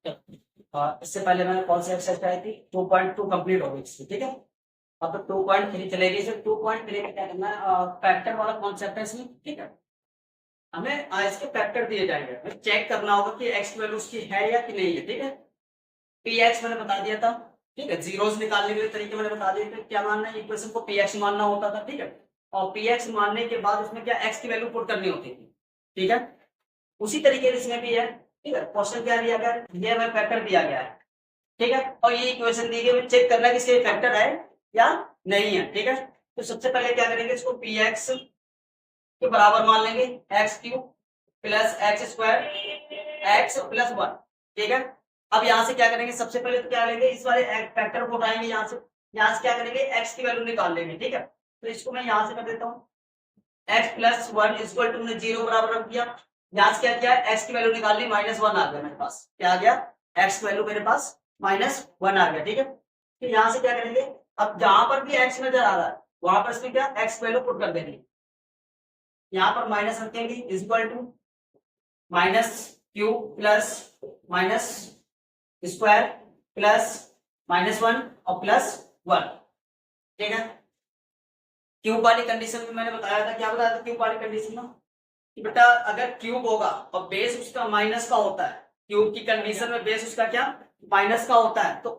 इससे पहले मैंने कौन सी एक्सरसाइज कराई थी, 2.2 कंप्लीट हो गई इसकी, ठीक है। अब तो 2.3 चलेगी। इसे 2.3 में क्या करना है, फैक्टर वाला कॉन्सेप्ट है इसमें, ठीक है। हमें इसके फैक्टर दिए जाएंगे, हमें चेक करना होगा कि एक्स वैल्यू उसकी है या कि नहीं है, ठीक है। पी एक्स मैंने बता दिया था, ठीक है। जीरोस निकालने के तरीके मैंने बता दिए थे, क्या मानना है, इक्वेशन को पी एक्स मानना होता था, ठीक है। और पी एक्स मानने के बाद उसमें क्या एक्स की वैल्यू पुट करनी होती थी, ठीक है। उसी तरीके से इसमें भी है, ठीक है। क्वेश्चन क्या दिया गया है, ये हमें फैक्टर दिया गया है, ठीक है। और ये इक्वेशन दी गई, चेक करना है कि इसके फैक्टर है या नहीं है, ठीक है। तो सबसे पहले क्या करेंगे, इसको पी एक्स के बराबर मान लेंगे, x cube plus x square x plus one, ठीक है। अब यहाँ से क्या करेंगे, सबसे पहले तो क्या लेंगे, इस वाले फैक्टर को उठाएंगे यहाँ से क्या करेंगे, एक्स की वैल्यू निकाल लेंगे, ठीक है। तो इसको मैं यहाँ से कर देता हूँ, X plus one equal to, zero बराबर रख दिया। यहाँ से क्या किया, एक्स की वैल्यू निकाल ली, माइनस वन आ गया मेरे पास, क्या आ गया, एक्स की वैल्यू मेरे पास माइनस वन आ गया, ठीक है। तो यहाँ से क्या करेंगे, अब जहां पर भी एक्स नजर आ रहा है वहां पर इसमें क्या एक्स वैल्यू पुट कर देंगे, यहाँ पर माइनस रखेंगे, equal to minus cube plus minus square plus minus one और प्लस वन, ठीक है। क्यूब वाली कंडीशन में मैंने बताया था, क्या बताया था क्यूब वाली कंडीशन में, कि बेटा अगर क्यूब होगा और बेस उसका माइनस का होता है, क्यूब की कंडीशन में बेस उसका क्या माइनस का होता है, तो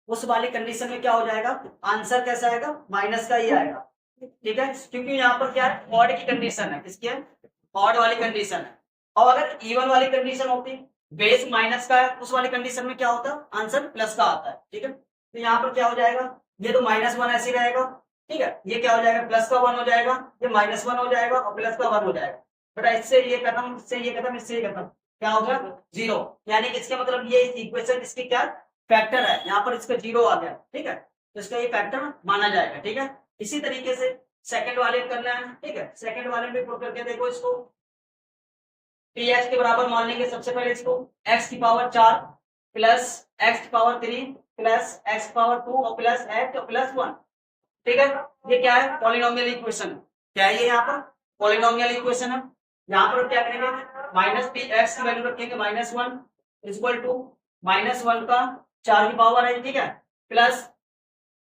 उस वाली कंडीशन में क्या हो जाएगा, आंसर कैसा आएगा, माइनस का ही आएगा, ठीक है। क्योंकि यहाँ पर क्या है, ऑड की कंडीशन है, किसकी है, ऑड वाली कंडीशन है। और अगर इवन वाली कंडीशन होती, बेस माइनस का है, उस वाली कंडीशन में क्या होता है, आंसर प्लस का आता है, ठीक है। तो यहाँ पर क्या हो जाएगा, ये तो माइनस वन ऐसे रहेगा, ठीक है। ये क्या हो जाएगा, प्लस का वन हो जाएगा, ये माइनस वन हो जाएगा और प्लस का वन हो जाएगा। बेटा इससे ये खत्म, इससे ये खत्म, इससे ये खत्म, क्या हो गया, जीरो। यानी कि इसका मतलब ये इक्वेशन इसकी क्या फैक्टर है, यहाँ पर इसका जीरो आ गया, ठीक है। तो इसका ये फैक्टर माना जाएगा, ठीक है। इसी तरीके से सेकंड वाले में करना है, ठीक है। सेकंड वाले में पुट करके देखो इसको, पी एक्स के बराबर मान लेंगे सबसे पहले इसको, एक्स की पावर 4 प्लस एक्स की पावर 3 प्लस एक्स की पावर 2 और प्लस एक्स और प्लस 1, ठीक है। ये क्या है, पॉलिनोमियल इक्वेशन, क्या है ये, यहाँ पर पॉलिनोमियल इक्वेशन है। यहाँ पर क्या करेंगे, माइनस पी एक्स की वैल्यू रखेंगे minus one equal to minus one का 4 की पावर है, ठीक है, प्लस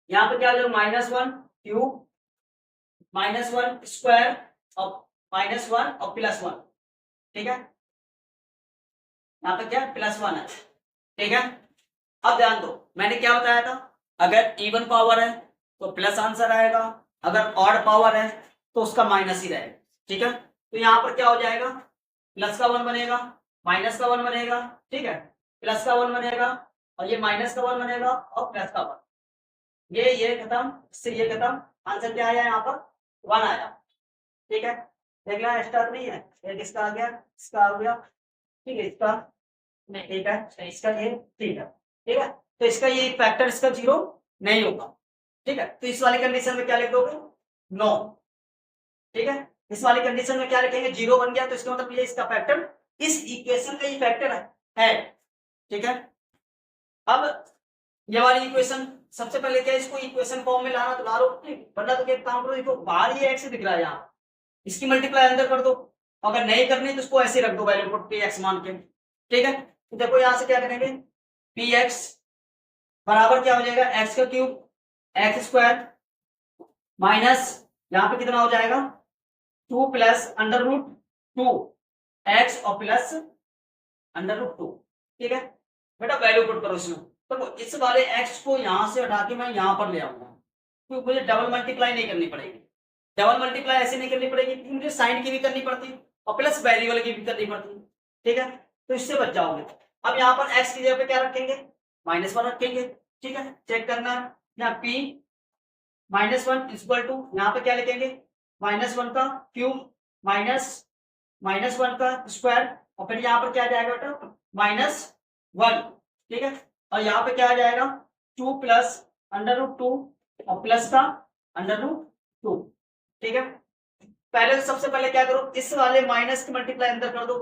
यहाँ पर क्या हो जाएगा, minus one cube minus one square और माइनस वन और प्लस वन, ठीक है। यहाँ पे क्या प्लस वन है, ठीक है। अब ध्यान दो, मैंने क्या बताया था, अगर इवन पावर है तो प्लस आंसर आएगा, अगर ऑड पावर है तो उसका माइनस ही रहेगा, ठीक है। तो यहाँ पर क्या हो जाएगा, प्लस का वन बनेगा, माइनस का वन बनेगा, ठीक है, प्लस का वन बनेगा और ये माइनस का वन बनेगा और प्लस का वन, ये खत्म, इससे ये खत्म, आंसर क्या आया यहाँ पर, वन आया, ठीक है। देख लो स्टार्ट नहीं है, ये किसका आ गया, इसका आ गया, ठीक है, इसका नहीं, ठीक है, तो इसका ये ठीक है, ठीक है। तो इसका ये फैक्टर इसका जीरो नहीं होगा, ठीक है। तो इस वाली कंडीशन में क्या लिख दोगे, नो, ठीक है। इस वाली कंडीशन में क्या लिखेंगे, जीरो बन गया, तो इसका मतलब ये इसका फैक्टर, इस इक्वेशन का ये फैक्टर है, ठीक है। अब ये वाली इक्वेशन सबसे पहले क्या, इसको इक्वेशन फॉर्म में लाना तो ला लो, वरना तो क्या काम करो, देखो बाहर ये एक्स दिख रहा है, यहाँ इसकी मल्टीप्लाई अंदर कर दो, अगर नहीं करनी तो इसको ऐसे रख दो वैल्यू को पी एक्स मान के, ठीक है। तो देखो यहां से क्या करेंगे, पी एक्स बराबर क्या हो जाएगा, एक्स का क्यूब एक्स स्क्वायर माइनस यहाँ पे कितना हो जाएगा, two plus under root two X और प्लस अंडर रूट टू, ठीक है। बेटा वैल्यू पुट करो इसमें, तो इस वाले एक्स को यहां से हटा के मैं यहां पर ले आऊंगा, क्योंकि मुझे डबल मल्टीप्लाई नहीं करनी पड़ेगी, डबल मल्टीप्लाई ऐसे नहीं करनी पड़ेगी, मुझे साइन की भी करनी पड़ती और प्लस वेरिएबल की भी करनी पड़ती, ठीक है। तो इससे बच जाओगे। अब यहाँ पर एक्स की जगह पे क्या रखेंगे, माइनस वन रखेंगे, ठीक है। चेक करना, यहाँ P minus one equal to, यहाँ पे क्या लिखेंगे, माइनस वन का क्यूब माइनस माइनस वन का स्क्वायर और फिर यहाँ पर क्या आ जाएगा बेटा, माइनस वन, ठीक है। और यहाँ पे क्या आ जाएगा, two plus under root two और प्लस का अंडर रूट टू, ठीक है। पहले सबसे पहले क्या करो, इस वाले माइनस की मल्टीप्लाई अंदर कर दो,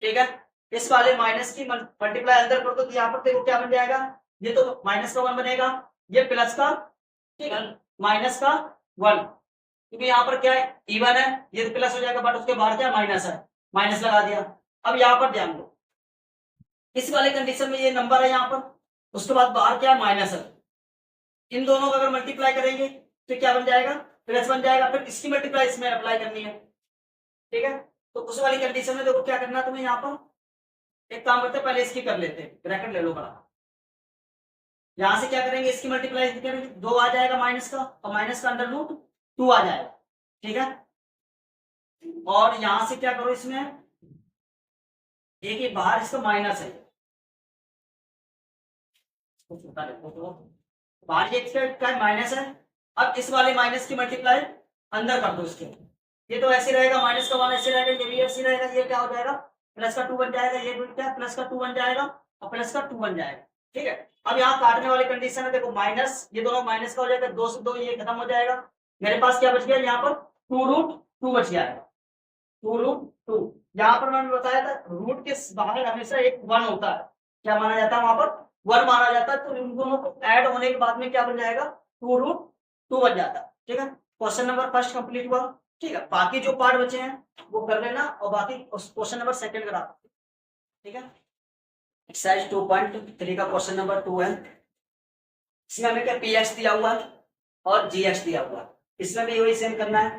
ठीक है। इस वाले माइनस की मल्टीप्लाई अंदर कर दो, तो यहाँ पर देखो क्या बन जाएगा, ये तो माइनस का वन बनेगा, ये प्लस का, ठीक है, माइनस का वन, क्योंकि यहाँ पर क्या है, इवन है, ये तो प्लस हो जाएगा, बट उसके बाद क्या माइनस है, माइनस लगा दिया। अब यहाँ पर ध्यान दो, इस वाले कंडीशन में ये नंबर है यहाँ पर, उसके बाद बाहर क्या है माइनस है, इन दोनों को अगर मल्टीप्लाई करेंगे तो क्या बन जाएगा, प्लस बन जाएगा, फिर इसकी मल्टीप्लाई इसमें अप्लाई करनी है, ठीक है। तो उस वाली कंडीशन में देखो क्या करना है तुम्हें, यहाँ पर एक काम करते हैं, पहले इसकी कर लेते हैं, ब्रैकेट ले लो बड़ा, यहां से क्या करेंगे, इसकी मल्टीप्लाई करेंगे, 2 आ जाएगा माइनस का, और माइनस का अंडर रूट 2 आ जाएगा, ठीक है। और यहां से क्या करो, इसमें एक ही बाहर इसका माइनस है, बाहर ये क्या माइनस है, अब इस वाले माइनस की मल्टीप्लाई अंदर कर दो इसके, ये तो ऐसे रहेगा, माइनस का 1 ऐसे रहेगा, ये भी ऐसे रहेगा, ये क्या हो जाएगा प्लस का 2 बन जाएगा, ये भी क्या प्लस का 2 बन जाएगा, और प्लस का 2 बन जाएगा, ठीक है। अब यहाँ काटने वाली कंडीशन है, देखो माइनस, ये दोनों माइनस का हो जाएगा, 2 से 2 ये खत्म हो जाएगा, मेरे पास क्या बच गया यहाँ पर 2√2 बच गया है, 2√2। यहाँ पर मैंने बताया था रूट के बाहर हमेशा एक 1 होता है, क्या माना जाता है वहां पर 1 माना जाता है, तो इन दोनों को ऐड होने के बाद में क्या बन जाएगा 2√2 बन जाता है, ठीक है। क्वेश्चन नंबर फर्स्ट कंप्लीट हुआ, ठीक है। बाकी जो पार्ट बचे हैं वो कर लेना, और बाकी क्वेश्चन नंबर सेकंड करा, ठीक है। एक्सरसाइज 2.3 का क्वेश्चन नंबर 2 है, इसमें हमें क्या px दिया हुआ और gx दिया हुआ, इसमें भी वही सेम करना है।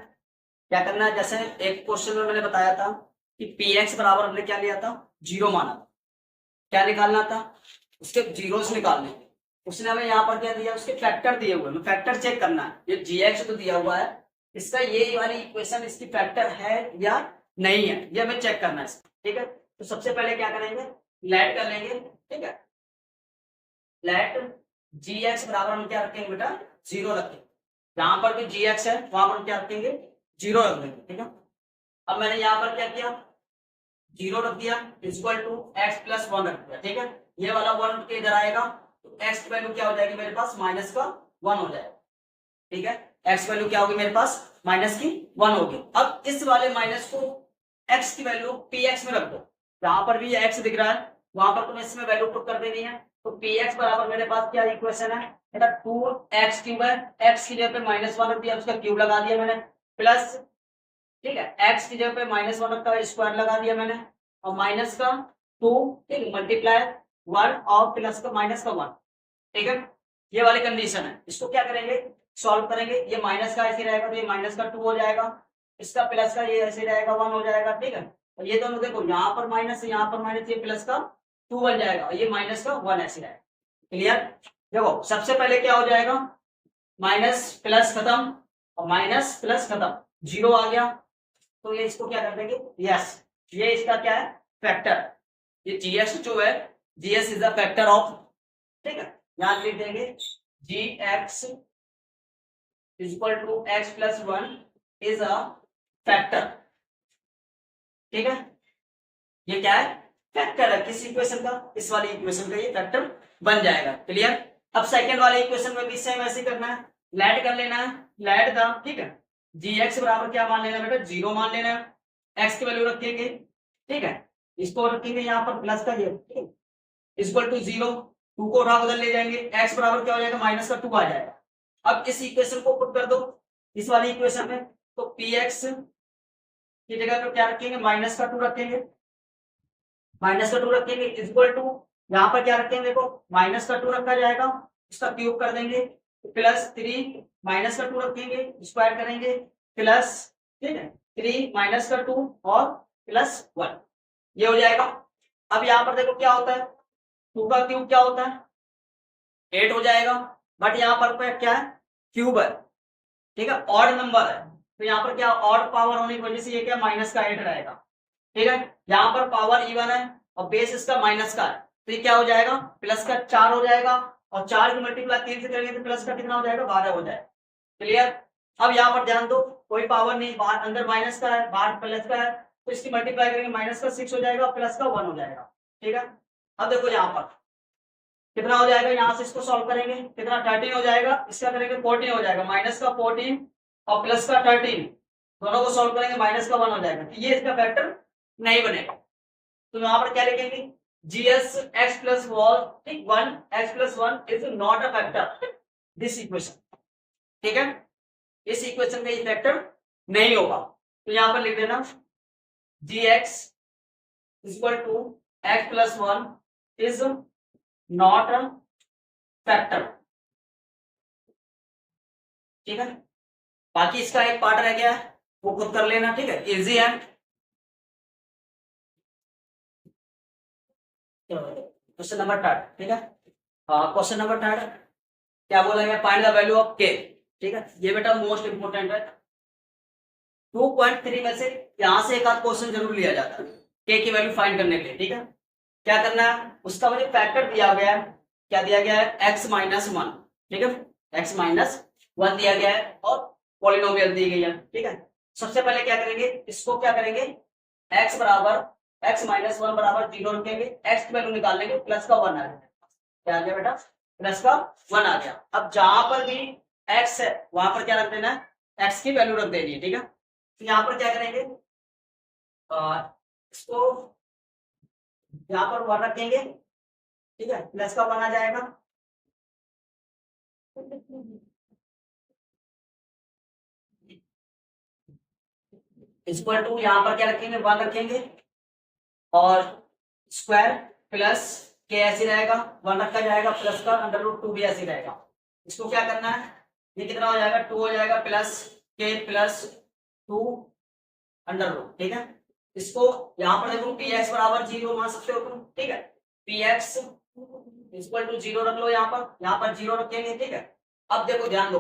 क्या करना है, जैसे एक क्वेश्चन में मैंने बताया था कि px बराबर हमने क्या लिया था 0 माना था, क्या निकालना था उसके जीरोस निकालने, उसने हमें यहाँ पर क्या दिया, उसके फैक्टर दिए हुए, फैक्टर चेक करना है, ये gx तो दिया हुआ है, इसका ये वाली इक्वेशन इसकी फैक्टर है या नहीं है, ये हमें चेक करना है, ठीक है। तो सबसे पहले क्या करेंगे, लेट कर लेंगे, ठीक है, लेट gx बराबर हम क्या रखेंगे बेटा 0 रखेंगे, जहां पर भी gx है वहां पर क्या रखेंगे 0 रख देंगे, ठीक है। अब मैंने यहाँ पर क्या किया 0 रख दिया, इक्वल टू x प्लस 1 रख दिया, ठीक है। ये वाला 1 के इधर आएगा तो x की वैल्यू क्या हो जाएगी मेरे पास माइनस का 1 हो जाएगा, ठीक है। x वैल्यू क्या होगी मेरे पास माइनस की 1 होगी। अब इस वाले माइनस को x की वैल्यू px में रख दो, जहां पर भी ये x दिख रहा है वहां पर तुम्हें इसमें वैल्यू पुट कर देनी है, तो px बराबर मेरे पास क्या इक्वेशन है बेटा 2x क्यूब है, x की जगह पे -1 रख दिया, उसका क्यूब लगा दिया मैंने, प्लस, ठीक है, x की जगह पे -1 रखा है, स्क्वायर लगा दिया मैंने, और माइनस का 2, ठीक, मल्टीप्लाई 1 और प्लस का माइनस का 1, ठीक है। ये वाली कंडीशन है, इसको क्या करेंगे सॉल्व करेंगे, ये माइनस का ऐसे रहेगा तो ये माइनस का 2 हो जाएगा, इसका प्लस का ये ऐसे रहेगा 1 हो जाएगा, ठीक है। और ये दोनों देखो यहाँ पर माइनस यहाँ पर माइनस, ये प्लस का 2 बन जाएगा, ये माइनस का 1 ऐसे रहेगा, क्लियर। देखो सबसे पहले क्या हो जाएगा माइनस प्लस खत्म और माइनस प्लस खत्म, 0 आ गया, तो ये इसको क्या कर देंगे यस, ये इसका क्या है फैक्टर, ये gx जो है gx is the factor of, ठीक है। यहां लिख देंगे gx is equal to x plus 1 is a factor, ठीक है। ये क्या है फैक्टर है किस इक्वेशन का, इस वाली इक्वेशन का ये फैक्टर बन जाएगा, क्लियर। अब सेकंड वाले इक्वेशन में भी सेम ऐसे करना है, लेट कर लेना है, लेट द, ठीक है, gx बराबर क्या मान लेना बेटा 0 मान लेना है, x की वैल्यू रखेंगे, ठीक है, इसको रखेंगे यहाँ पर प्लस का ये इक्वल टू 0, 2 को उठा बदल ले जाएंगे, x बराबर क्या हो जाएगा माइनस का 2 आ जाएगा। अब इस इक्वेशन को पुट कर दो इस वाली इक्वेशन में, तो px की जगह पे क्या रखेंगे माइनस का 2 रखेंगे, माइनस का 2 रखेंगे इक्वल टू यहाँ पर क्या रखेंगे देखो माइनस का 2 रखा जाएगा, इसका क्यूब कर देंगे, प्लस 3 माइनस का 2 रखेंगे स्क्वायर करेंगे, प्लस, ठीक है, 3 माइनस का 2 और प्लस 1, ये हो जाएगा। अब यहाँ पर देखो क्या होता है 2 का क्यूब क्या होता है 8 हो जाएगा, बट यहाँ पर क्या है क्यूब है, ठीक है, ऑड नंबर है, तो यहाँ पर क्या ऑड पावर होने की वजह से ये क्या माइनस का 8 रहेगा, ठीक है। यहाँ पर पावर इवन है और बेस इसका माइनस का है, तो ये क्या हो जाएगा प्लस का 4 हो जाएगा, और 4 की मल्टीप्लाई 3 से करेंगे तो प्लस का कितना हो जाएगा 12 हो जाएगा, क्लियर। अब यहाँ पर ध्यान दो कोई पावर नहीं, बाहर अंदर माइनस का है बाहर प्लस का है, तो इसकी मल्टीप्लाई करेंगे माइनस का 6 हो जाएगा प्लस का 1 हो जाएगा, ठीक है। अब देखो यहाँ पर कितना हो जाएगा, यहाँ से इसको सॉल्व करेंगे कितना 13 हो जाएगा, इसका करेंगे 14 हो जाएगा, माइनस का 14 और प्लस का 13 दोनों को सॉल्व करेंगे माइनस का 1 हो जाएगा, तो ये इसका फैक्टर नहीं बनेगा, तो यहाँ पर क्या लिखेंगे gs x plus 1 x plus 1 is not a factor this equation, ठीक है, इस इक्वेशन में ये फैक्टर नहीं होगा, तो यहाँ पर लिख देना gx is equal to x plus 1 is not a factor, ठीक है। बाकी इसका एक पार्ट रह गया है, वो खुद कर लेना, ठीक है, इजी है। क्वेश्चन नंबर थर्ड, ठीक है। क्वेश्चन नंबर थर्ड क्या बोला गया, फाइंड द वैल्यू ऑफ के, ठीक है। ये बेटा मोस्ट इंपोर्टेंट है। 2.3 में से यहां से एक आध क्वेश्चन जरूर लिया जाता है के की वैल्यू फाइंड करने के लिए, ठीक है। क्या करना है, उसका मुझे फैक्टर दिया गया है, क्या दिया गया है, x-1, ठीक है, x-1 दिया गया है और पॉलिनोमियल दी गई है, ठीक है। सबसे पहले क्या करेंगे, इसको क्या करेंगे, x बराबर x-1 बराबर 0 रखेंगे, x की वैल्यू निकाल लेंगे, प्लस का 1 आ जाएगा, क्या आ गया बेटा, प्लस का 1 आ गया। अब जहां पर भी x है वहां पर क्या रख देना है, x की वैल्यू रख देनी है, ठीक है। तो यहाँ पर क्या करेंगे, इसको यहाँ पर 1 रखेंगे, ठीक है, प्लस का 1 आ जाएगा, इक्वल टू यहाँ पर क्या रखेंगे, 1 रखेंगे और स्क्वायर प्लस के ऐसे रहेगा, 1 रखा जाएगा, प्लस का √2 भी ऐसे रहेगा। इसको क्या करना है, ये कितना हो जाएगा, 2 हो जाएगा, प्लस के प्लस 2 √, ठीक है। इसको यहाँ पर देखो पी एक्स बराबर 0 मान सकते हो तुम, ठीक है, पी एक्स इक्वल टू 0 रख लो, यहाँ पर 0 रखेंगे, ठीक है। अब देखो ध्यान दो,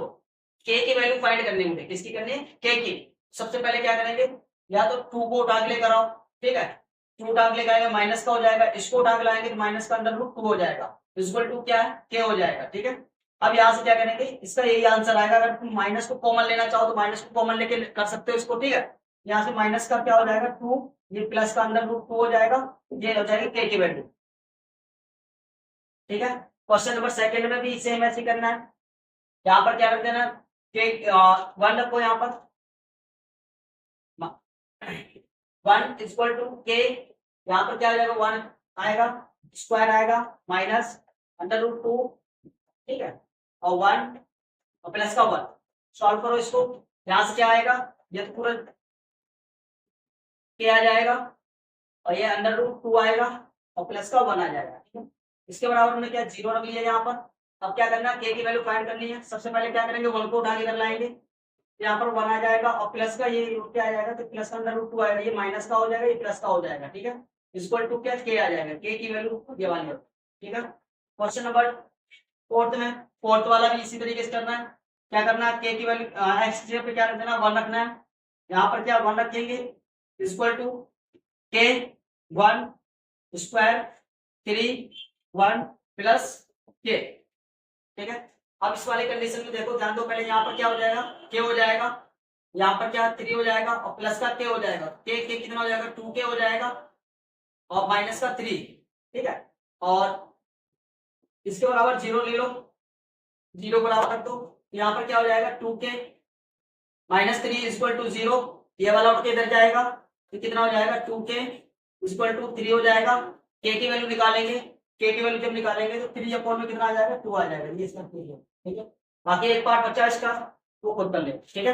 के की वैल्यू फाइंड करनी है, किसकी करनी है, के की। सबसे पहले क्या करेंगे, या तो 2 को उठा के लेकर आओ, ठीक है, 2 उठा के लेकर आएंगे माइनस का हो जाएगा, इसको उठा के लाएंगे तो माइनस का √2 हो जाएगा, इक्वल टू क्या है, के हो जाएगा, ठीक है। अब यहाँ से क्या करेंगे, इसका यही आंसर आएगा, अगर तुम माइनस को कॉमन लेना चाहो तो माइनस को कॉमन लेके कर सकते हो इसको, ठीक है। यहाँ से माइनस का क्या हो जाएगा 2, ये प्लस का √2 हो जाएगा, ये हो जाएगी के की वैल्यू, ठीक है। क्वेश्चन नंबर सेकंड में भी सेम ऐसे करना है, यहाँ पर क्या रख देना, के 1 रखो, यहाँ पर 1 इक्वल टू के, यहाँ पर क्या हो जाएगा, 1 आएगा, स्क्वायर आएगा, माइनस √2, ठीक है, और 1 और प्लस का 1, सॉल्व करो इसको, यहाँ से क्या आएगा, ये तो पूरा के आ जाएगा और ये √2 आएगा और प्लस का 1 आ जाएगा, ठीक है। इसके बराबर हमने क्या 0 रख लिया यहाँ पर। अब क्या करना है, के की वैल्यू फाइंड करनी है, सबसे पहले क्या करेंगे, 1 को उठा के इधर लाएंगे, यहाँ पर 1 आ जाएगा और प्लस का ये क्या आ जाएगा, तो प्लस का √2 आएगा, ये माइनस का हो जाएगा, ये प्लस का हो जाएगा, ठीक है। इक्वल टू क्या, के आ जाएगा, के की वैल्यू ये वाली, ठीक है। क्वेश्चन नंबर फोर्थ में, फोर्थ वाला भी इसी तरीके से करना है। क्या करना है, के की वैल्यू एक्स की जगह पे क्या रख देना, 1 रखना है, यहाँ पर क्या 1 रखेंगे, इक्वल टू के 1 स्क्वायर 3 1 प्लस के, ठीक है। अब इस वाले कंडीशन में देखो ध्यान दो, पहले यहाँ पर क्या हो जाएगा, के हो जाएगा, यहाँ पर क्या 3 हो जाएगा और प्लस का के हो जाएगा, के कितना हो जाएगा, 2 के हो जाएगा और माइनस का 3, ठीक है। और इसके बराबर 0 ले लो, 0 बराबर रख दो, यहाँ पर क्या हो जाएगा, 2 के -3 इक्वल टू 0, ये वाला उठ के इधर जाएगा, तो कितना हो जाएगा, 2 के इक्वल टू 3 हो जाएगा। के की वैल्यू निकालेंगे, के की वैल्यू जब निकालेंगे तो 3 अपॉन में कितना आ जाएगा, 2 आ जाएगा, ये इसका ठीक है। बाकी एक पार्ट बचा इसका, वो खुद कर ले, ठीक है।